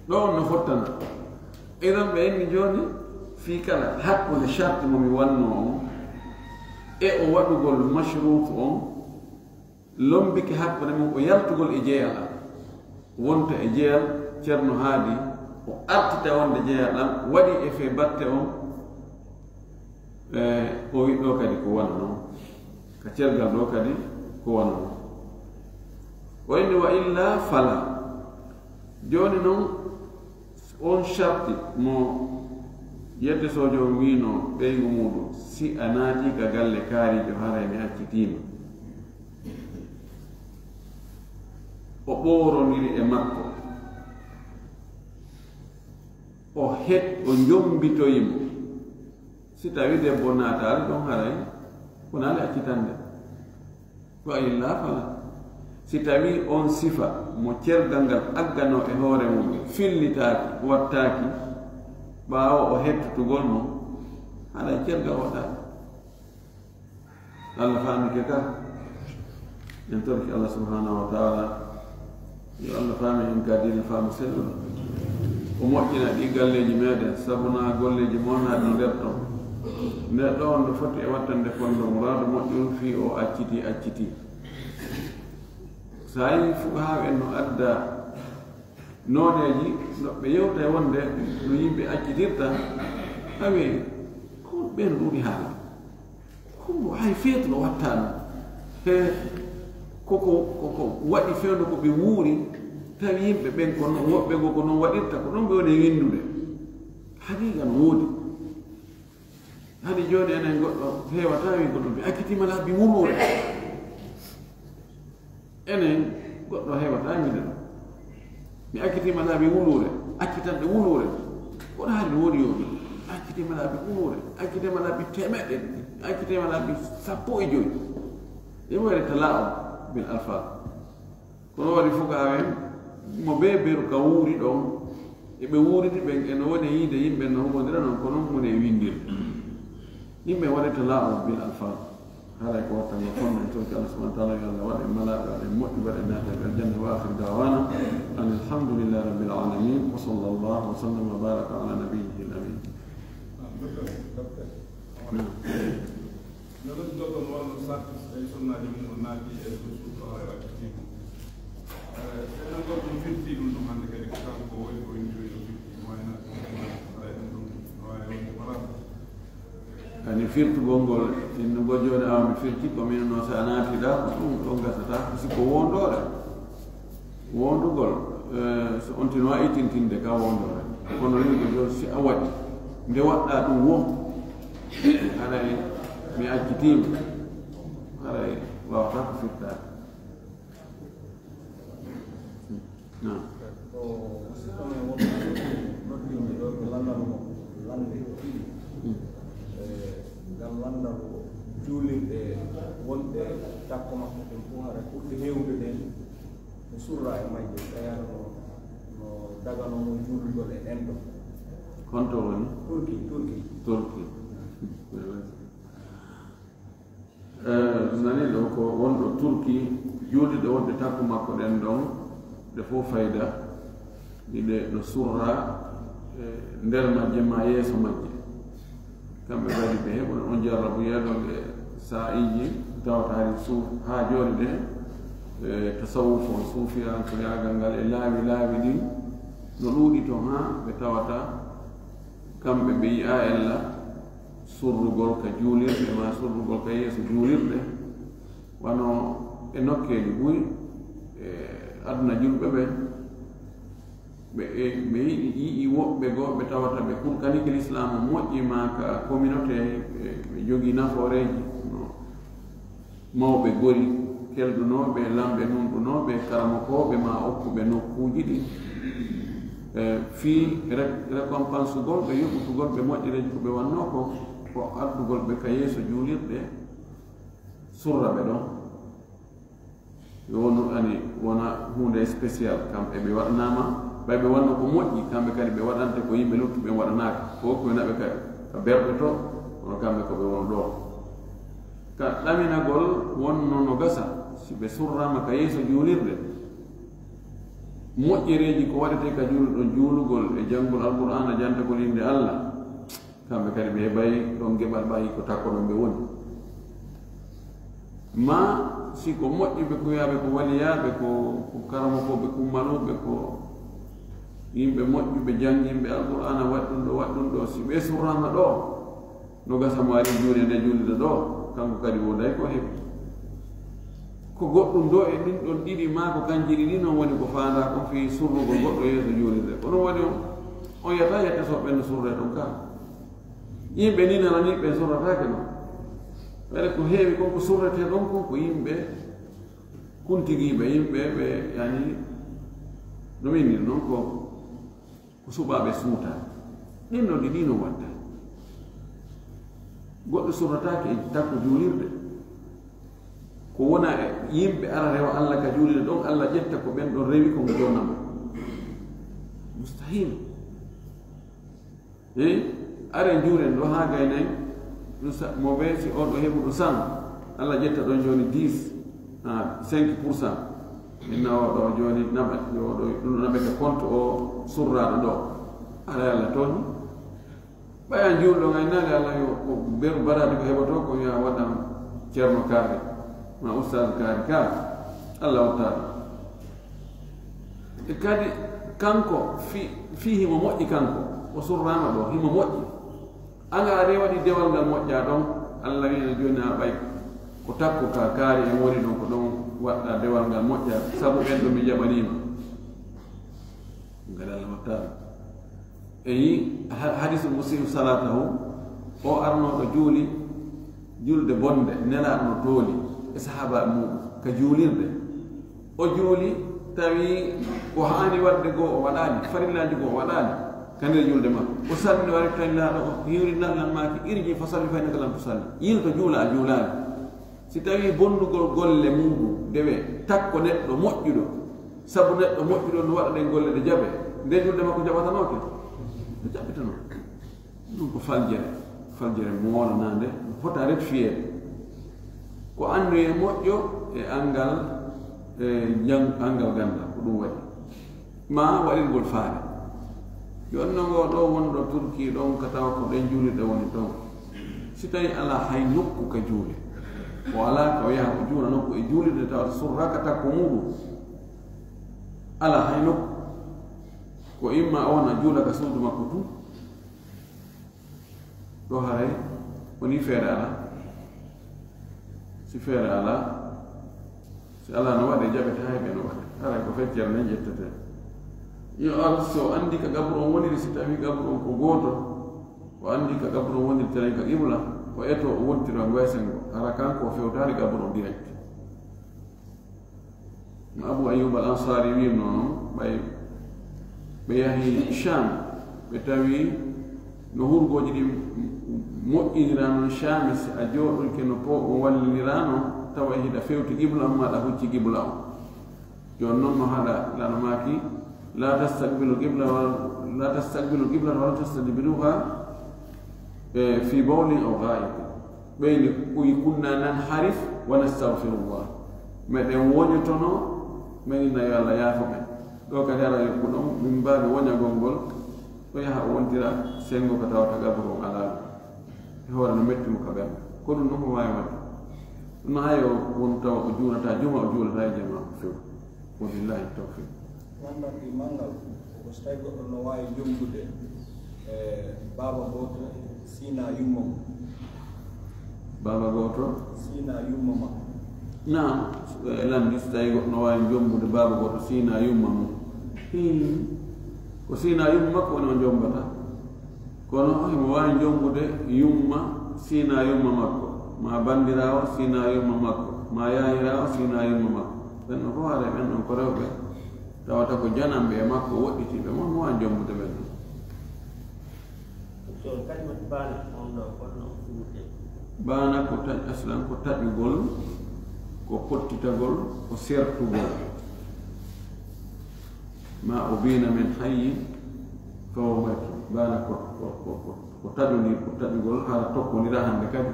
S1: ɗo on no fottana eɗon ɓe enni joni fii kala hakkunde charte momi wanno on e o waɗugol mashrut on lombike hakkunde mum o yaltugol e jeeyal am wonta e jeeyal ceerno haadi o artita wonde jeeyal am waɗi effet batte on o wi ɗo kadi ko wona noon ka cergal ɗo kadi ko wona noon o inni wa illa fala joni noon on charte mo yedde sojo wino ɓeygu muɗum si a naati ka galle kaarijo haray mi accitima o ɓooroniri e makko o jombitoyimo si tawi debbo naataali ɗon haray wonaali accitande wa illa fala si tawi on sifa mo cergal ngal aggano e hoore mum fillitaaki wattaaki ɓaawo o hettutugol mo haɗa cergal waɗaaki Allah faamike ka en torki Allah subhanahu wa taala yo Allah faami en ka dina faamu selluɗo o moƴƴina ɗi galleji meɗen sabu na golleji monnaaɗi nder ɗon neɗɗo on ɗo foti e wattande fonno muraadu moƴƴol fii o acciti so yi fuqahaa en no adda nooneeji no ɓe yewta e wonde no yimɓe accitirta awe ko ɓen ɗuuɗi haala ko hay feetu no wattaano he koko waɗi feewde ko ɓe wuuri tawi yimɓe ɓen ko woɓɓe go ko noon waɗirta ko ɗon ɓe woni winndude haqiqa no woodi hani jooni enen goɗɗo heewata wi goɗɗo mi accitima laabi wuluure enen goɗɗo heewata wide ɗo mi accitima laabi wuluure accitanɗe wuluure koɗo haali no woodi yoɓi accitima laabi wuluure accitima laabi temeɗɗe accitima laabi 15 e wayre tala o bil alfal kono waɗi fuqahaa en mo ɓe beru ka wuuri ɗon eɓe wuuridi ɓen eno woni yiide yimɓe no humodira noon ko noon mone e windirde yimɓe waɗata laaɓo bil alfal haray ko watta ngo fonno en torki allah subahana taala yo allah waɗa e malaaɓe waɗa e moƴƴi waɗa e naata e aljanna wa akhir dawana an alhamdulillahi rabbil alamin wa sallallahu wa sallam wa baraka ala nabiyyihi l amin
S2: noɗon jogon walno sartis ay sonnaji mum o naati e suuɗo activité eno goɗɗum firti ɗum ɗum hannde kadi ko kanko woni ko indi o firti wayna aɗa ɗum ɗum wawi wonde parade
S1: ani firtugol ngol inno go jooni awmi firti komin no so a naatiɗa ko ɗum ɗo gasata siko wondoɗe wondugol so on tino a itintinde ka wondore kono ni ko joni si a waɗi nde waɗɗa ɗum won haɗay mi accitima haɗay wawata ko firtade non
S3: musidɗo men wonɓe noddinde ɗo ɓe landanmo lande ɗiɗi ngam landano juulirɗe wonɗe takko maɓɓe ɗen fof haɗa ɓurɗe hewde ɗen no surra e majje tawano no daganomo juulugol e ɗen ɗo
S1: honto woni turki nani ɗo ko wonɗo turki juuliɗe wonɗe takko makko ɗen ɗon ɗe fof fayda ɗiɗe no surra nder majje ma yeeso majje kamɓe kadi ɓe heɓon on jarrabu yeɗon e sa'iji tawata hari suuf ha joni ɗe tasawuf on suufiyan ko yagal ngal e laawi ɗin no ɗuuɗi to ha ɓe tawata kamɓe ɓe yi'a ella surrugol ka juulirɗe ma surrugol ka yeeso juulirɗe wano e nokkeji ɓuy e aduna julɓe ɓe yiɗi woɓɓe goo ɓe tawata ɓe kulkaniki l'islam moƴƴima ka communauté ɓe jogii nafooreji no mawɓe gori kelɗunooɓe lamɓe nunɗunooɓe karamokoɓe ma okkuɓe nokkuuji ɗi fii récompense gol ɓe yoɓutugol ɓe moƴƴireji ko ɓe wanno ko addugol ɓe ka yeeso juulirɗe surra ɓe ɗon wonu ani wona hunde spécial kamɓe ɓe waɗanama ɓay ɓe wanno ko moƴƴi kamɓe kadi ɓe waɗante ko yimɓe luttuɓe waɗanaka ko koye naɓe ka berɗe to kono kamɓe ko ɓe won ɗo ka ɗaminagol wonno no gasa si ɓe surrama ka yeeso juulirde moƴƴereji ko waɗete ka juulɗo juulugol e janngol alqur'ana jantagol inde allah kamɓe kadi ɓe heɓay ɗon geɓal ɓayi ko takko ɗon ɓe woni ma si ko moƴƴuɓe ko yaaɓe ko waliyaɓe ko karamokoɓe kummanoɓe ko yimɓe moƴƴuɓe janngimɓe alqur'ana waɗɗum ɗo si ɓe surrama ɗo no gasa mo ari juuɗe nde juulide ɗo kanko kadi woday ko heɓi ko goɗɗum ɗo e ɗin ɗon ɗiɗi ma ko kanjiri ɗi noon woni ko faanda ko fi surrugol goɗɗo yeeso juulide kono waɗi on yiyata yette soɓɓe no surre ɗon ka yimɓe ni nana ni ɓe surratake noon waɗa ko heewi konko surrete ɗon kon ko yimɓe kuntiguiɓe yimɓe ɓe yani no minir noon ko suɓaɓe suuta ɗin ɗon ɗi ɗino watta goɗɗo surratake e takko juulirde ko wona e yimɓe ara rewa allah ka juulirde ɗon allah ƴetta ko ɓen ɗon rewi ko jonama mustahil are juuren ɗo ha gaynayi mo ɓe si on ɗo heɓuɗo 100 allah ƴetta ɗon joni 5% minna oɗo joni naɓa ɗum naɓe ka compte o surraɗo ɗo ara allah toñi ɓayan juulɗo ngaynade allah yo ko beru baɗaɗi ko heɓoto ko ya waɗan ceerno kaari ma oustade kaari ka allah wattaɗo e kadi kanko fi himo moƴƴi kanko o surrama ɗo himo moƴƴi anga ari waɗi dewal ngal moƴƴa ɗon allah wina joni a ɓay ko takko ka kaari en woni ɗon ko ɗon waɗɗa dewal ngal moƴƴa sabu ɓen ɗo mi jaɓanima ngada allah wattaɗo e yi hadisu muslim salatahu o arnoɗo juuli julde bonde nelaɗo tooli e sahaba muɗum ka juulirde o juuli tawi ko haani wadde goo o waɗani farillaji goo o waɗani kandire julde makko o salli wari tawilaɗo o hiwri nallan maki irji fa salli fayna kalam to salli yilto juula a juulani si tawi bondugol golle muɗum dewe takko neɗɗo moƴƴuɗo sabu neɗɗo moƴƴuɗo no waɗa ɗen golle ɗe jaɓe nde julde makko jaɓatanoke ɗo jaɓitano ɗum ko faljere moolonande fota rectifiére ko andu e moƴƴo e angal angal ganda ko ɗum waɗi ma waɗirgol faare jonno ngo ɗo wonɗo turki ɗon ka tawa ko ɗen juulirɗe woni ɗon si tawi ala hay nokku ka juule o ala ka o yaha o juula nokku e juulirde tawata surraka takko muɗum ala hay nokku ko imma ona juula ka suudu makko tu ɗo haray woni feere ala si feere ala si ala no waɗe jaɓete hay ɓe no waɗe haray ko feccere nden ƴettete yo ar so andi ka gabru on woniri si tawi gabru on ko gooto o andi ka gabru on woniri tawi ka qibla o eto o wontiro waysengo hara kanko o fewtari gabru on direct no abou ayoub al ansari wino noon ɓe yahi cham ɓe tawi no hurgoji ɗi moƴƴinirano chami si a jooɗolke no po o wallinirano tawa hiɗa fewti qibla on maɗa hucci qibla on joni noon no haɗa lano maki la tastaqbilu qibla wala tastadbiruha fi bawlin aw ghaibin ɓeyni uyi kunna nanharif wa nastahfirullah meɗen woñotono min inna yo allah yaafo men ɗo kadi ara yokku ɗon min mbawi woñagol ngol ɗo yaha o wontira sengo ko tawata gabru on ala e hoore no mettimo ka ɓernde ko ɗum ɗum ko wawi wadde ɗum no hay o won tawa o juulata juma o juulata e jama ko few wabillahi tawfiq
S3: gandanɗi mangal ko so tawi goɗɗo no wawi jomgude e baaba goto sina yumma mo
S1: baaba goto
S3: sina yumma ma
S1: nam landi so tawi goɗɗo no wawi jombude baaba goto sina yumma mum ko sina yumma makko woni o jombata kono imo wawi jombude yumma sina yumma makko ma bandirawo sina yumma makko ma yayirawo sina yumma makko ɓen ɗon fof haare ɓen ɗon ko rewɓe tawata ko janamɓe e makko woɗɗitiɓe mon mo wawi jombude ɓen ɗon baana ko taƴ aslan ko taƴugol ko pottitagol ko sertugol ma o bina men hayyi fawo maytu baana ko taƴodir ko taƴugol hara tokkodira hande kadi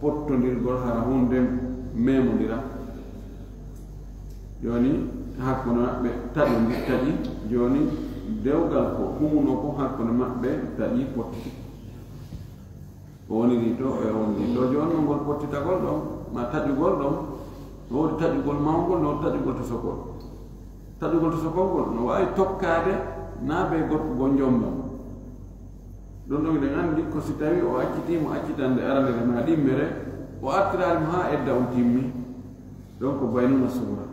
S1: pottodirgol hara hunde memodira joni hakkude maɓɓe taƴi joni dewgal ko humuno ko hakkude maɓɓe taƴi pottiti o woniri to e woniri to joni no ngol pottitagol ɗon ma taƴugol ɗon no wodi taƴugol mawgol no wodi taƴugol to sokol taƴugol to sokolgol no wawi tokkade naabe goɗɗo go jombam ɗum ɗon eɗen andi ko si tawi o accitimo accitande arandere ma ɗimmere o artirarimo ha edda o timmi donc ko baynuna suura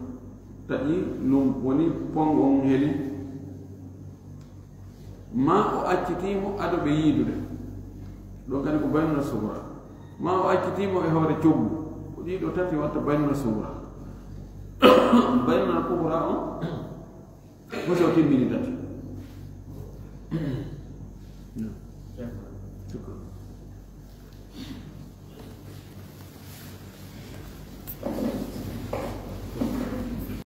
S1: taƴi lum woni pong on heeli ma o accitimo aɗo ɓe yiidude ɗon kadi ko baynuna suura ma o accitimo e hoore coggu ko ɗiɗo tati watta baynuna suura baynuna kubra on fosi o timmini tati